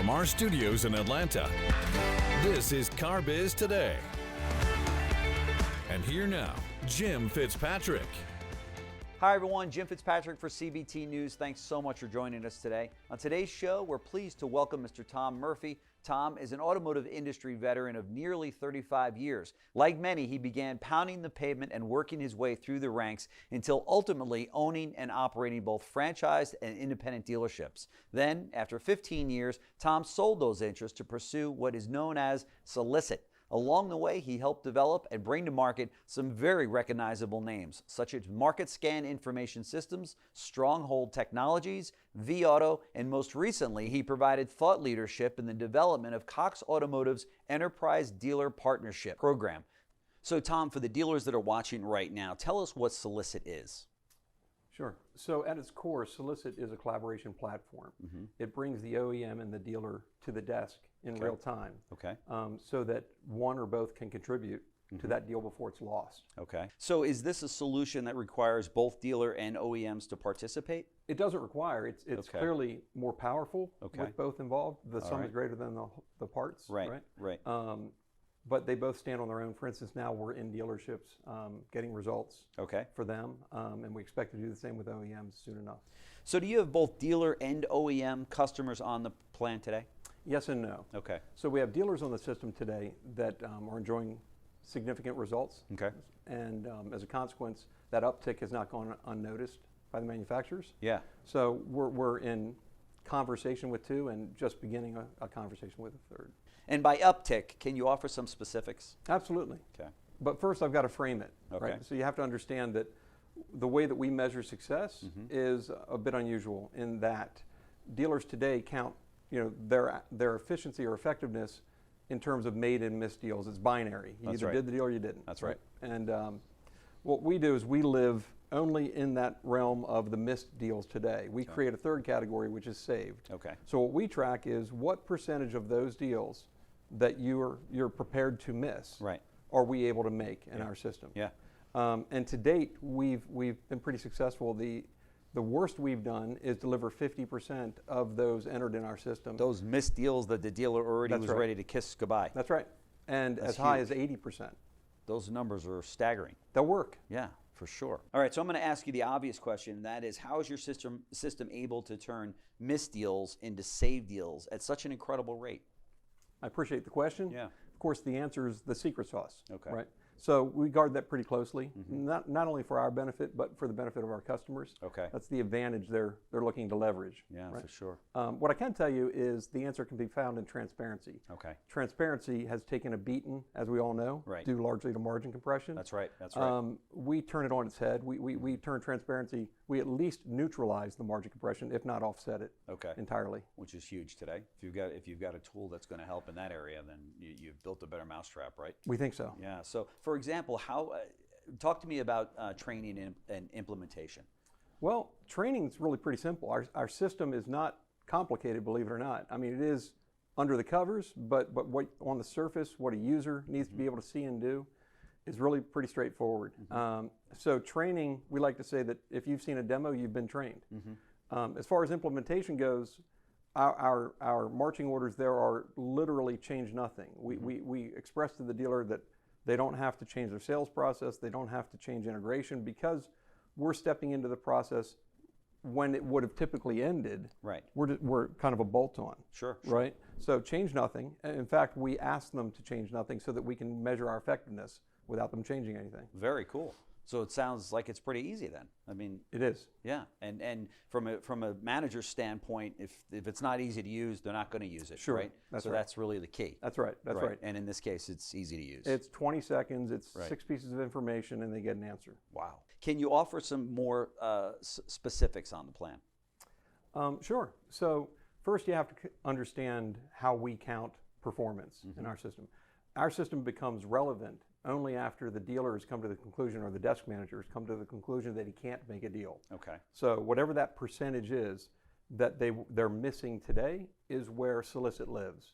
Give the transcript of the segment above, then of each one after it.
from our studios in Atlanta, this is Car Biz Today. And here now, Jim Fitzpatrick. Hi everyone, Jim Fitzpatrick for CBT News. Thanks so much for joining us today. On today's show, we're pleased to welcome Mr. Tom Murphy. Tom is an automotive industry veteran of nearly 35 years. Like many, he began pounding the pavement and working his way through the ranks until ultimately owning and operating both franchised and independent dealerships. Then, after 15 years, Tom sold those interests to pursue what is known as SCILICET. Along the way, he helped develop and bring to market some very recognizable names, such as Market Scan Information Systems, Stronghold Technologies, vAuto, and most recently, he provided thought leadership in the development of Cox Automotive's Enterprise Dealer Partnership Program. So, Tom, for the dealers that are watching right now, tell us what SCILICET is. Sure. So at its core, SCILICET is a collaboration platform. It brings the OEM and the dealer to the desk in real time. So that one or both can contribute to that deal before it's lost. So is this a solution that requires both dealer and OEMs to participate? It doesn't require. It's clearly more powerful with both involved. The sum is greater than the parts. Right. But they both stand on their own. For instance, now we're in dealerships getting results for them, and we expect to do the same with OEMs soon enough. So do you have both dealer and OEM customers on the plan today? Yes and no. So we have dealers on the system today that are enjoying significant results. And as a consequence, that uptick has not gone unnoticed by the manufacturers. So we're in conversation with two and just beginning a conversation with a third. And by uptick, can you offer some specifics? Absolutely. But first I've got to frame it. Right? So you have to understand that the way that we measure success is a bit unusual in that dealers today count their efficiency or effectiveness in terms of made and missed deals. It's binary. You either did the deal or you didn't. That's right. And what we do is we live only in that realm of the missed deals today. We create a third category, which is saved. So what we track is what percentage of those deals that you're prepared to miss are we able to make in our system. And to date, we've been pretty successful. The worst we've done is deliver 50% of those entered in our system. Those missed deals that the dealer already was ready to kiss goodbye. That's right. And That's as high huge. as 80%. Those numbers are staggering. They'll work. Yeah, for sure. All right, so I'm going to ask you the obvious question. That is, how is your system able to turn missed deals into saved deals at such an incredible rate? I appreciate the question. Of course, the answer is the secret sauce. Right? So we guard that pretty closely, not only for our benefit, but for the benefit of our customers. That's the advantage they're looking to leverage. For sure. What I can tell you is the answer can be found in transparency. Transparency has taken a beating, as we all know, due largely to margin compression. That's right. We turn it on its head. We turn transparency. We at least neutralize the margin compression, if not offset it entirely. Which is huge today. If you've got a tool that's going to help in that area, then you've built a better mousetrap, right? We think so. Yeah. So, for example, talk to me about training and implementation. Well, training is really pretty simple. Our system is not complicated, believe it or not. I mean, it is under the covers, but what on the surface, what a user needs to be able to see and do is really pretty straightforward. So training, we like to say that if you've seen a demo, you've been trained. As far as implementation goes, our marching orders there are literally change nothing. We express to the dealer that they don't have to change their sales process. They don't have to change integration because we're stepping into the process when it would have typically ended. We're kind of a bolt-on. Right? So change nothing. In fact, we ask them to change nothing so that we can measure our effectiveness without them changing anything. Very cool. So it sounds like it's pretty easy then. I mean, it is. Yeah, and from a manager's standpoint, if it's not easy to use, they're not going to use it. Right. That's really the key. That's right. That's right. And in this case, it's easy to use. It's 20 seconds. It's 6 pieces of information, and they get an answer. Wow. Can you offer some more specifics on the plan? Sure. So first, you have to understand how we count performance in our system. Our system becomes relevant only after the dealer has come to the conclusion, or the desk manager has come to the conclusion that he can't make a deal. So whatever that percentage is that they're missing today is where SCILICET lives.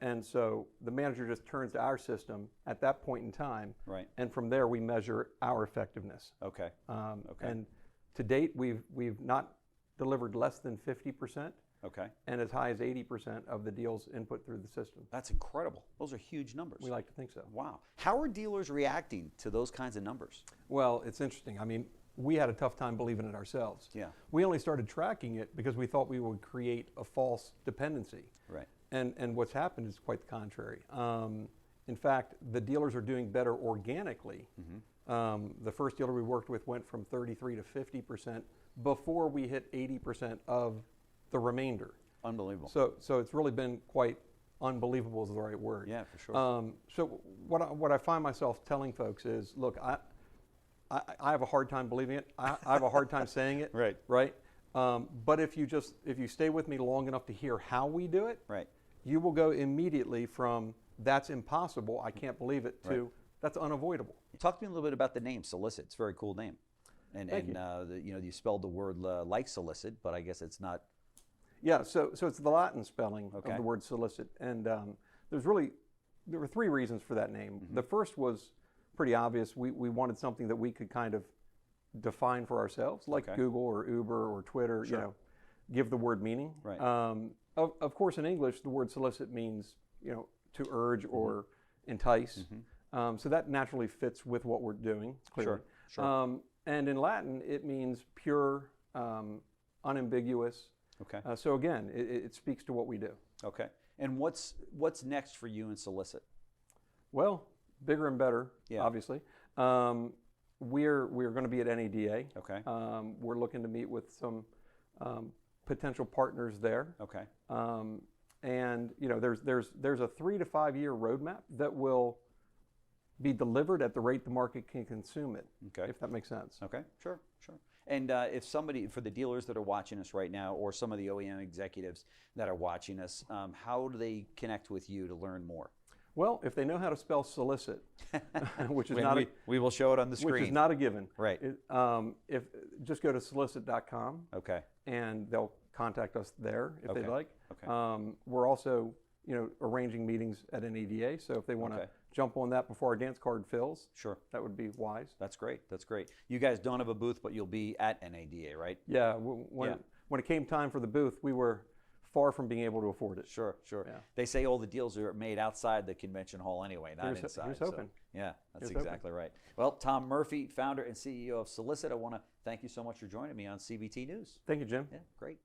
And so the manager just turns to our system at that point in time, and from there we measure our effectiveness. And to date, we've not delivered less than 50% Okay. and as high as 80% of the deals input through the system. That's incredible. Those are huge numbers. We like to think so. Wow. How are dealers reacting to those kinds of numbers? Well, it's interesting. I mean, we had a tough time believing it ourselves. Yeah. We only started tracking it because we thought we would create a false dependency. Right. And what's happened is quite the contrary. In fact, the dealers are doing better organically. The first dealer we worked with went from 33 to 50% before we hit 80% of the remainder. Unbelievable. So it's really been quite unbelievable is the right word. Yeah, for sure. So what I find myself telling folks is, look, I have a hard time believing it. I have a hard time saying it. Right. Right. But if you stay with me long enough to hear how we do it, Right. you will go immediately from that's impossible, I can't believe it, to Right. that's unavoidable. Talk to me a little bit about the name SCILICET. It's a very cool name. And Thank you spelled the word like solicit, but I guess it's not. Yeah. So it's the Latin spelling Okay. of the word solicit, and there were three reasons for that name. The first was pretty obvious. We wanted something that we could kind of define for ourselves, like Okay. Google or Uber or Twitter. Sure. Give the word meaning. Right. Of course, in English, the word solicit means to urge or entice. So that naturally fits with what we're doing. Clearly. Sure. And in Latin, it means pure, unambiguous. Okay. So again, it speaks to what we do. Okay. And what's next for you in SCILICET? Well, bigger and better, Yeah. obviously. We're going to be at NADA. Okay. We're looking to meet with some potential partners there. Okay. And there's a 3 to 5 year roadmap that will be delivered at the rate the market can consume it. Okay. If that makes sense. Okay. Sure. And if somebody, for the dealers that are watching us right now, or some of the OEM executives that are watching us, how do they connect with you to learn more? Well, if they know how to spell solicit, which is we will show it on the screen. which is not a given. Right. If just go to solicit.com Okay. and they'll contact us there if they'd Okay. like. Okay. We're also arranging meetings at NADA, so if they want to Okay. jump on that before our dance card fills, Sure. that would be wise. That's great. That's great. You guys don't have a booth, but you'll be at NADA, right? Yeah, when it came time for the booth, we were far from being able to afford it. Sure. Yeah. They say all the deals are made outside the convention hall anyway, not Here's inside. hoping. Yeah, that's Here's exactly right. Well, Tom Murphy, founder and CEO of SCILICET, I want to thank you so much for joining me on CBT News. Thank you, Jim. Yeah, great.